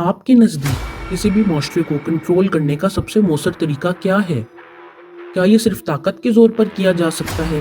آپ کے نزدیک کسی بھی معاشرے کو کنٹرول کرنے کا سب سے مؤثر طریقہ کیا ہے؟ کیا یہ صرف طاقت کے زور پر کیا جا سکتا ہے؟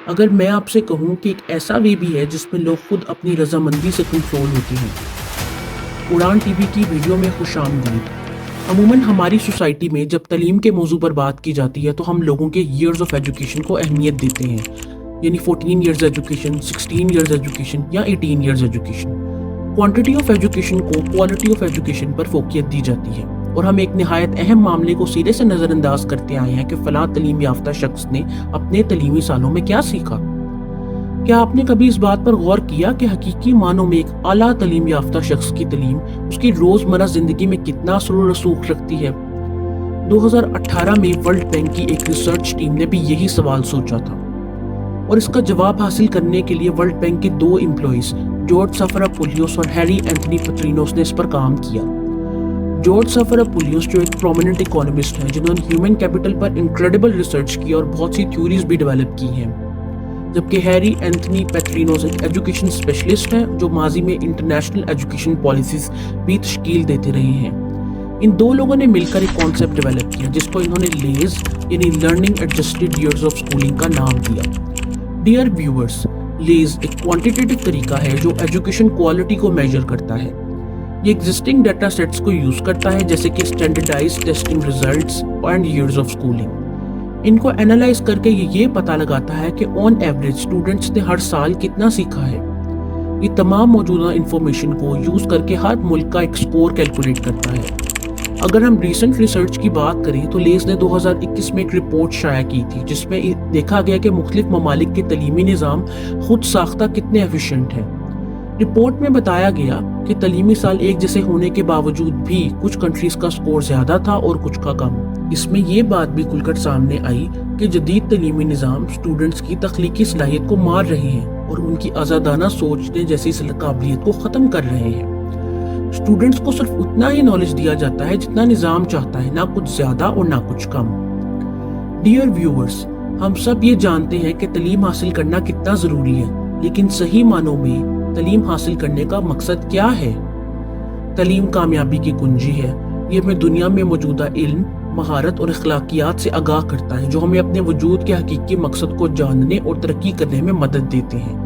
اگر میں آپ سے کہوں کہ ایک ایسا وے بھی ہے جس میں لوگ خود اپنی رضامندی سے کنٹرول ہوتے ہیں۔ اڑان ٹی وی کی ویڈیو میں خوش آمدید۔ عموماً ہماری سوسائٹی میں جب تعلیم کے موضوع پر بات کی جاتی ہے تو ہم لوگوں کے ایئرز آف ایجوکیشن کو اہمیت دیتے ہیں، یعنی 14 ایئرز ایجوکیشن، 16 ایئرز ایجوکیشن یا 18 years education. Quantity of education کو کوالٹی آف ایجوکیشن پر فوقیت دی جاتی ہے، اور ہم ایک نہایت اہم معاملے کو سرے سے نظر انداز کرتے آئے ہیں کہ فلاں تعلیم یافتہ شخص نے اپنے تعلیمی سالوں میں کیا سیکھا۔ کیا آپ نے کبھی اس بات پر غور کیا کہ حقیقی معنوں میں ایک اعلیٰ تعلیم یافتہ شخص کی تعلیم اس کی روزمرہ زندگی میں کتنا اثر و رسوخ رکھتی ہے؟ 2018 میں ورلڈ بینک کی ایک ریسرچ ٹیم نے بھی یہی سوال سوچا تھا، اور اس کا جواب حاصل کرنے کے لیے ورلڈ بینک کے 2 امپلائیز جارج سفراپولیوس اور ہیری اینتھنی پیٹرینوس نے اس پر کام کیا۔ جارج سفراپولیوس جو ایک پرومیننٹ اکانومسٹ ہیں جنہوں نے ہیومن کیپٹل پر انکریڈیبل ریسرچ کی اور بہت سی تھیوریز بھی ڈیولپ کی ہیں، جبکہ ہیری اینتھنی پیٹرینوس ایک ایجوکیشن اسپیشلسٹ ہیں جو ماضی میں انٹرنیشنل ایجوکیشن پالیسیز بھی تشکیل دیتے رہے ہیں۔ ان 2 لوگوں نے مل کر ایک کانسیپٹ ڈیولپ کیا جس کو انہوں نے لیز یعنی learning adjusted years of schooling کا نام دیا۔ ڈیئر ویورز، لیز ایک کوانٹیٹیو طریقہ ہے جو ایجوکیشن کوالٹی کو میجر کرتا ہے۔ یہ ایگزسٹنگ ڈیٹا سیٹس کو یوز کرتا ہے جیسے کہ standardise testing results and years of schooling. ان کو اینالائز کر کے یہ پتہ لگاتا ہے کہ آن ایوریج اسٹوڈنٹس نے ہر سال کتنا سیکھا ہے۔ یہ تمام موجودہ انفارمیشن کو یوز کر کے ہر ملک کا ایک سکور کیلکولیٹ کرتا ہے۔ اگر ہم ریسنٹ ریسرچ کی بات کریں تو لیز نے 2021 میں ایک رپورٹ شائع کی تھی جس میں دیکھا گیا کہ مختلف ممالک کے تعلیمی نظام خود ساختہ کتنے ایفیشینٹ ہیں۔ رپورٹ میں بتایا گیا کہ تعلیمی سال ایک جیسے ہونے کے باوجود بھی کچھ کنٹریز کا سکور زیادہ تھا اور کچھ کا کم۔ اس میں یہ بات بھی کھل کر سامنے آئی کہ جدید تعلیمی نظام اسٹوڈنٹس کی تخلیقی صلاحیت کو مار رہے ہیں اور ان کی آزادانہ سوچنے جیسی قابلیت کو ختم کر رہے ہیں۔ اسٹوڈنٹس کو صرف اتنا ہی نالج دیا جاتا ہے جتنا نظام چاہتا ہے، نہ کچھ زیادہ اور نہ کچھ کم۔ ڈیئر ویورز، ہم سب یہ جانتے ہیں کہ تعلیم حاصل کرنا کتنا ضروری ہے، لیکن صحیح معنوں میں تعلیم حاصل کرنے کا مقصد کیا ہے؟ تعلیم کامیابی کی کنجی ہے۔ یہ ہمیں دنیا میں موجودہ علم، مہارت اور اخلاقیات سے آگاہ کرتا ہے جو ہمیں اپنے وجود کے حقیقی مقصد کو جاننے اور ترقی کرنے میں مدد دیتے ہیں۔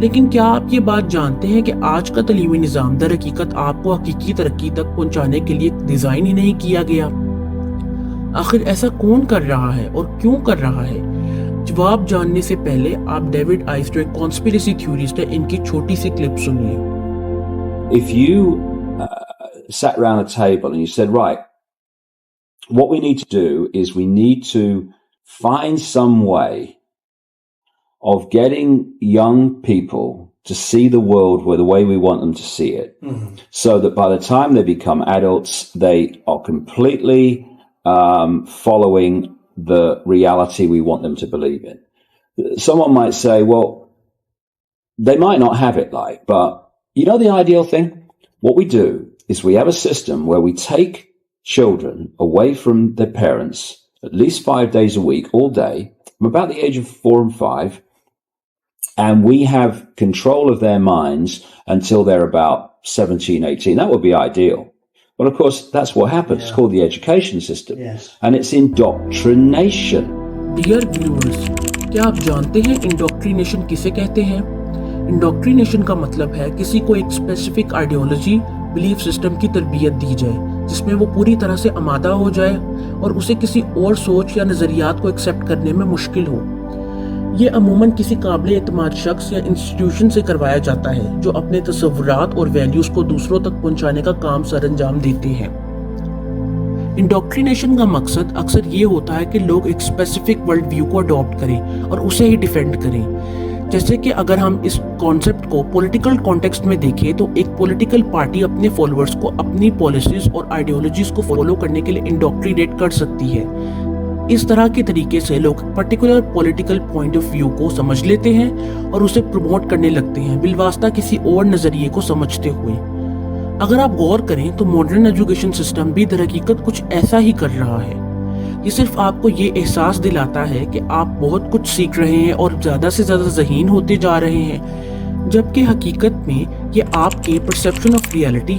لیکن کیا آپ یہ بات جانتے ہیں کہ آج کا تعلیمی نظام در حقیقت آپ کو حقیقی ترقی تک پہنچانے کے لیے ڈیزائن ہی نہیں کیا گیا؟ آخر ایسا کون کر رہا ہے اور کیوں کر رہا ہے؟ جواب جاننے سے پہلے آپ ڈیوڈ آئیز جو ایک کانسپیریسی تھیوریسٹ ہے ان کی چھوٹی سی کلپ سنیے۔ If you sat around a table and you said, right, what we need to do is we need to find some way of getting young people to see the world the way we want them to see it, so that by the time they become adults, they are completely following the reality we want them to believe in. Someone might say, well, they might not have it but you know the ideal thing? What we do is we have a system where we take children away from their parents at least 5 days a week, all day, from about the age of 4 and 5, and we have control of their minds until they're about 17, 18. That would be ideal. But of course, that's what happens. Yeah. It's called the education system. Yes. And it's indoctrination. Dear viewers, کیا آپ جانتے ہیں انڈوکٹرینیشن کسے کہتے ہیں؟ انڈوکٹرینیشن کا مطلب ہے کسی کو ایک اسپیسیفک آئیڈیالوجی، بلیف سسٹم کی تربیت دی جائے جس میں وہ پوری طرح سے آمادہ ہو جائے اور اسے کسی اور سوچ یا نظریات کو ایکسیپٹ کرنے میں مشکل ہو۔ یہ عموماً کسی قابل اعتماد شخص یا انسٹیٹیوشن سے کروایا جاتا ہے جو اپنے تصورات اور ویلیوز کو دوسروں تک پہنچانے کا کام سر انجام دیتے ہیں۔ انڈوکٹرینیشن کا مقصد اکثر یہ ہوتا ہے کہ لوگ ایک اسپیسیفک ورلڈ ویو کو اڈاپٹ کریں اور اسے ہی ڈیفینڈ کریں۔ جیسے کہ اگر ہم اس کانسیپٹ کو پولیٹیکل کانٹیکسٹ میں دیکھیں تو ایک پولیٹیکل پارٹی اپنے فالوورز کو اپنی پالیسیز اور آئیڈیالوجیز کو فالو کرنے کے لیے انڈوکٹرینیٹ کر سکتی ہے۔ اس طرح کے طریقے سے لوگ particular political point of view کو سمجھ لیتے ہیں اور اسے پروموٹ کرنے لگتے ہیں بالواسطہ کسی اور نظریے کو سمجھتے ہوئے۔ اگر آپ غور کریں تو ماڈرن ایجوکیشن سسٹم بھی در حقیقت کچھ ایسا ہی کر رہا ہے۔ یہ صرف آپ کو یہ احساس دلاتا ہے کہ آپ بہت کچھ سیکھ رہے ہیں اور زیادہ سے زیادہ ذہین ہوتے جا رہے ہیں، جبکہ حقیقت میں یہ آپ کے پرسیپشن آف ریئلٹی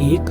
1,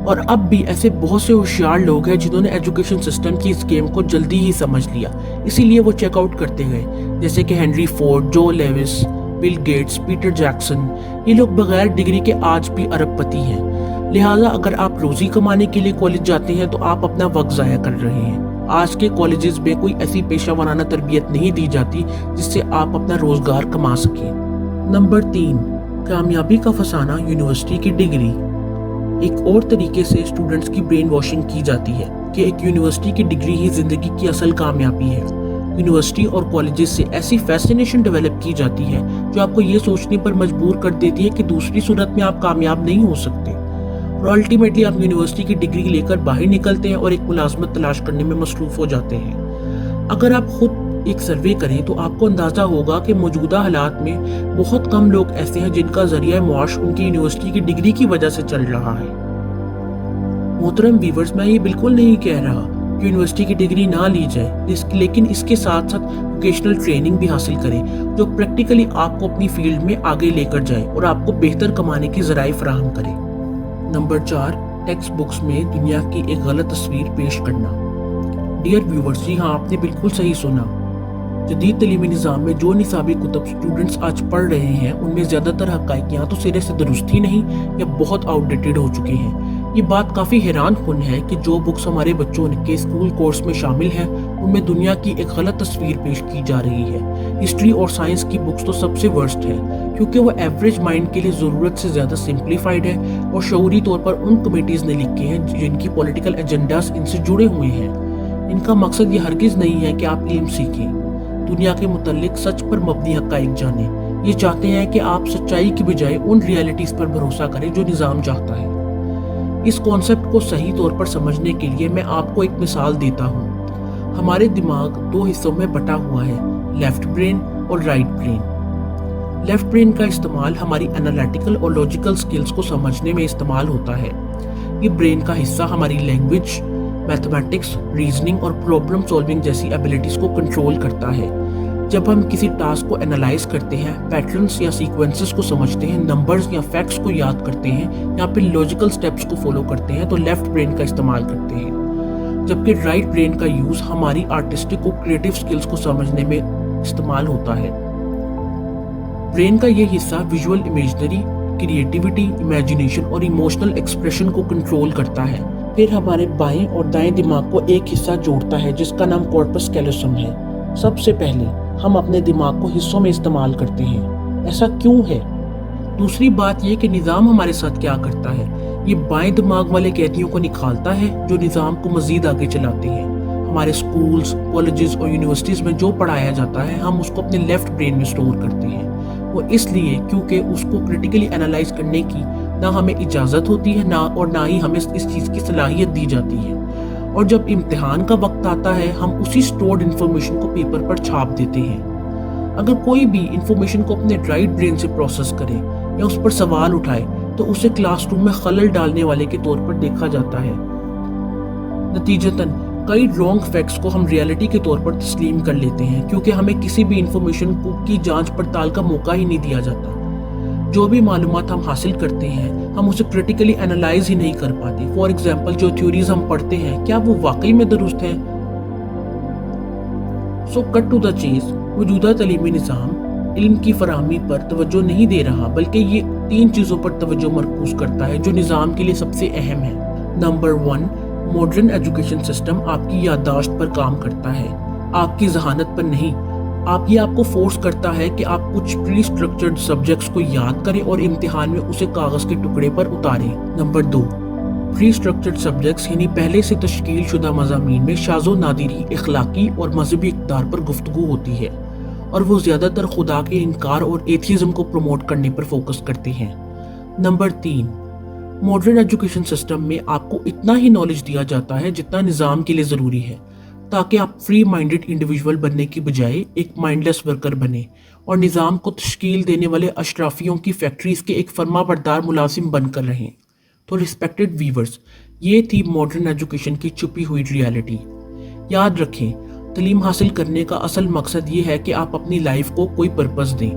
اور اب بھی ایسے بہت سے ہوشیار لوگ ہیں جنہوں نے ایجوکیشن سسٹم کی اس گیم کو جلدی ہی سمجھ لیا، اسی لیے وہ چیک آؤٹ کرتے گئے، جیسے کہ Henry Ford, Joe Louis, Bill Gates, Peter Jackson. یہ لوگ بغیر ڈگری کے آج بھی ارب پتی ہیں۔ لہٰذا اگر آپ روزی کمانے کے لیے کالج جاتے ہیں تو آپ اپنا وقت ضائع کر رہے ہیں۔ آج کے کالجز میں کوئی ایسی پیشہ ورانہ تربیت نہیں دی جاتی جس سے آپ اپنا روزگار کما سکیں۔ نمبر 3، کامیابی کا فسانہ یونیورسٹی کی ڈگری۔ ایک اور طریقے سے اسٹوڈنٹس کی برین واشنگ کی جاتی ہے کہ ایک یونیورسٹی کی ڈگری ہی زندگی کی اصل کامیابی ہے۔ یونیورسٹی اور کالجز سے ایسی فیسینیشن ڈیولپ کی جاتی ہے جو آپ کو یہ سوچنے پر مجبور کر دیتی ہے کہ دوسری صورت میں آپ کامیاب نہیں ہو سکتے، اور الٹیمیٹلی آپ یونیورسٹی کی ڈگری لے کر باہر نکلتے ہیں اور ایک ملازمت تلاش کرنے میں مصروف ہو جاتے ہیں۔ اگر آپ خود ایک سروے کریں تو آپ کو اندازہ ہوگا کہ موجودہ حالات میں بہت کم لوگ ایسے ہیں جن کا ذریعہ معاش ان کی یونیورسٹی کی ڈگری کی وجہ سے چل رہا ہے۔ محترم ویورز، میں یہ بالکل نہیں کہہ رہا کہ یونیورسٹی کی ڈگری نہ لی جائے، لیکن اس کے ساتھ ساتھ ووکیشنل ٹریننگ بھی حاصل کریں جو پریکٹیکلی آپ کو اپنی فیلڈ میں آگے لے کر جائے اور آپ کو بہتر کمانے کے ذرائع فراہم کرے۔ نمبر 4، ٹیکسٹ بکس میں دنیا کی ایک غلط تصویر پیش کرنا۔ ڈیئر ویورز، جی ہاں، آپ نے بالکل صحیح سنا۔ جدید تعلیمی نظام میں جو نصابی کتب اسٹوڈنٹس آج پڑھ رہے ہیں ان میں زیادہ تر حقائق یا تو سرے سے درست ہی نہیں یا بہت آؤٹ ڈیٹڈ ہو چکے ہیں۔ یہ بات کافی حیران کن ہے کہ جو بکس ہمارے بچوں کے اسکول کورس میں شامل ہیں ان میں دنیا کی ایک غلط تصویر پیش کی جا رہی ہے۔ ہسٹری اور سائنس کی بکس تو سب سے ورسٹ ہے کیونکہ وہ ایوریج مائنڈ کے لیے ضرورت سے زیادہ سمپلیفائڈ ہے اور شعوری طور پر ان کمیٹیز نے لکھے ہیں جن کی پولیٹیکل ایجنڈاز ان سے جڑے ہوئے ہیں۔ ان کا مقصد یہ ہرگز نہیں ہے کہ آپ علم سیکھیں، دنیا کے متعلق سچ پر مبنی حقائق جانیں۔ یہ چاہتے ہیں کہ آپ سچائی کی بجائے ان ریالٹیز پر بھروسہ کریں جو نظام چاہتا ہے۔ اس کانسیپٹ کو صحیح طور پر سمجھنے کے لیے میں آپ کو ایک مثال دیتا ہوں۔ ہمارے دماغ 2 حصوں میں بٹا ہوا ہے، لیفٹ برین اور رائٹ برین۔ لیفٹ برین کا استعمال ہماری انالیٹیکل اور لاجیکل سکلز کو سمجھنے میں استعمال ہوتا ہے۔ یہ برین کا حصہ ہماری لینگویج، میتھمیٹکس، ریزننگ اور پرابلم سالونگ جیسی ایبیلٹیز کو کنٹرول کرتا ہے۔ جب ہم کسی ٹاسک کو انالائز کرتے ہیں، پیٹرنز یا سیکوینسز کو سمجھتے ہیں، نمبرز یا فیکٹس کو یاد کرتے ہیں یا پھر لاجیکل سٹیپس کو فالو کرتے ہیں تو لیفٹ برین کا استعمال کرتے ہیں، جبکہ رائٹ برین کا یوز ہماری آرٹسٹک اور کریٹیو سکلز کو سمجھنے میں استعمال ہوتا ہے۔ برین کا یہ حصہ ویژول امیجنری، کریٹیوٹی، امیجنیشن اور ایموشنل ایکسپریشن کو کنٹرول کرتا ہے۔ پھر ہمارے بائیں اور دائیں دماغ کو ایک حصہ جوڑتا ہے جس کا نام کارپس کیلوسم ہے۔ سب سے پہلے ہم اپنے دماغ کو حصوں میں استعمال کرتے ہیں۔ ایسا کیوں ہے؟ دوسری بات یہ کہ نظام ہمارے ساتھ کیا کرتا ہے، یہ بائیں دماغ والے قیدیوں کو نکالتا ہے جو نظام کو مزید آگے چلاتے ہیں۔ ہمارے اسکولز، کالجز اور یونیورسٹیز میں جو پڑھایا جاتا ہے ہم اس کو اپنے لیفٹ برین میں سٹور کرتے ہیں۔ وہ اس لیے کیونکہ اس کو کریٹیکلی انالائز کرنے کی نہ ہمیں اجازت ہوتی ہے نہ ہی ہمیں اس چیز کی صلاحیت دی جاتی ہے، اور جب امتحان کا وقت آتا ہے ہم اسی سٹورڈ انفارمیشن کو پیپر پر چھاپ دیتے ہیں۔ اگر کوئی بھی انفارمیشن کو اپنے رائٹ برین سے پروسیس کرے یا اس پر سوال اٹھائے تو اسے کلاس روم میں خلل ڈالنے والے کے طور پر دیکھا جاتا ہے۔ نتیجتاً کئی رانگ فیکٹس کو ہم ریالٹی کے طور پر تسلیم کر لیتے ہیں کیونکہ ہمیں کسی بھی انفارمیشن کی جانچ پڑتال کا موقع ہی نہیں دیا جاتا۔ جو بھی معلومات ہم حاصل کرتے ہیں ہم اسے کریٹیکلی انالائز ہی نہیں کر پاتے۔ فار ایگزامپل، جو تھیوریز ہم پڑھتے ہیں کیا وہ واقعی میں درست ہیں؟ سو کٹ ٹو دا چیز، موجودہ تعلیمی نظام علم کی فراہمی پر توجہ نہیں دے رہا بلکہ یہ 3 چیزوں پر توجہ مرکوز کرتا ہے جو نظام کے لیے سب سے اہم ہے۔ نمبر 1، ماڈرن ایجوکیشن سسٹم آپ کی یادداشت پر کام کرتا ہے، آپ کی ذہانت پر نہیں۔ آپ کو فورس کرتا ہے کہ آپ کچھ پری اسٹرکچرڈ سبجیکٹس کو یاد کریں اور امتحان میں اسے کاغذ کے ٹکڑے پر اتاریں۔ نمبر 2، پری اسٹرکچرڈ سبجیکٹس یعنی پہلے سے تشکیل شدہ مضامین میں شاذ و نادری اخلاقی اور مذہبی اقدار پر گفتگو ہوتی ہے اور وہ زیادہ تر خدا کے انکار اور ایتھیزم کو پروموٹ کرنے پر فوکس کرتے ہیں۔ نمبر 3، ماڈرن ایجوکیشن سسٹم میں آپ کو اتنا ہی نالج دیا جاتا ہے جتنا نظام کے لیے ضروری ہے تاکہ آپ فری مائنڈڈ انڈیویجول بننے کی بجائے ایک مائنڈ لیس ورکر بنے اور نظام کو تشکیل دینے والے اشرافیوں کی فیکٹریز کے ایک فرما بردار ملازم بن کر رہیں۔ تو ریسپیکٹڈ ویورز، یہ تھی ماڈرن ایجوکیشن کی چھپی ہوئی ریالٹی۔ یاد رکھیں، تعلیم حاصل کرنے کا اصل مقصد یہ ہے کہ آپ اپنی لائف کو کوئی پرپس دیں،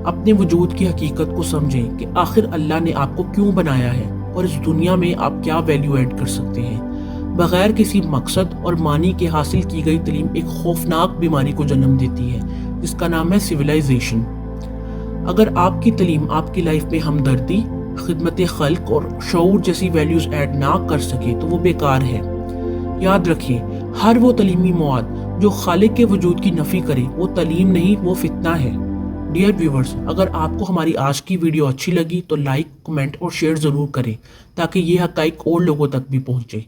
اپنے وجود کی حقیقت کو سمجھیں کہ آخر اللہ نے آپ کو کیوں بنایا ہے اور اس دنیا میں آپ کیا ویلیو ایڈ کر سکتے ہیں۔ بغیر کسی مقصد اور معنی کے حاصل کی گئی تعلیم ایک خوفناک بیماری کو جنم دیتی ہے جس کا نام ہے سویلائزیشن۔ اگر آپ کی تعلیم آپ کی لائف میں ہمدردی، خدمت خلق اور شعور جیسی ویلیوز ایڈ نہ کر سکے تو وہ بیکار ہے۔ یاد رکھیں، ہر وہ تعلیمی مواد جو خالق کے وجود کی نفی کرے وہ تعلیم نہیں، وہ فتنہ ہے۔ ڈیئر ویورز، اگر آپ کو ہماری آج کی ویڈیو اچھی لگی تو لائک، کمنٹ اور شیئر ضرور کریں تاکہ یہ حقائق اور لوگوں تک بھی پہنچے۔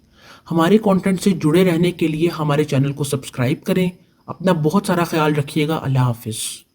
ہمارے کانٹینٹ سے جڑے رہنے کے لیے ہمارے چینل کو سبسکرائب کریں۔ اپنا بہت سارا خیال رکھیے گا۔ اللہ حافظ۔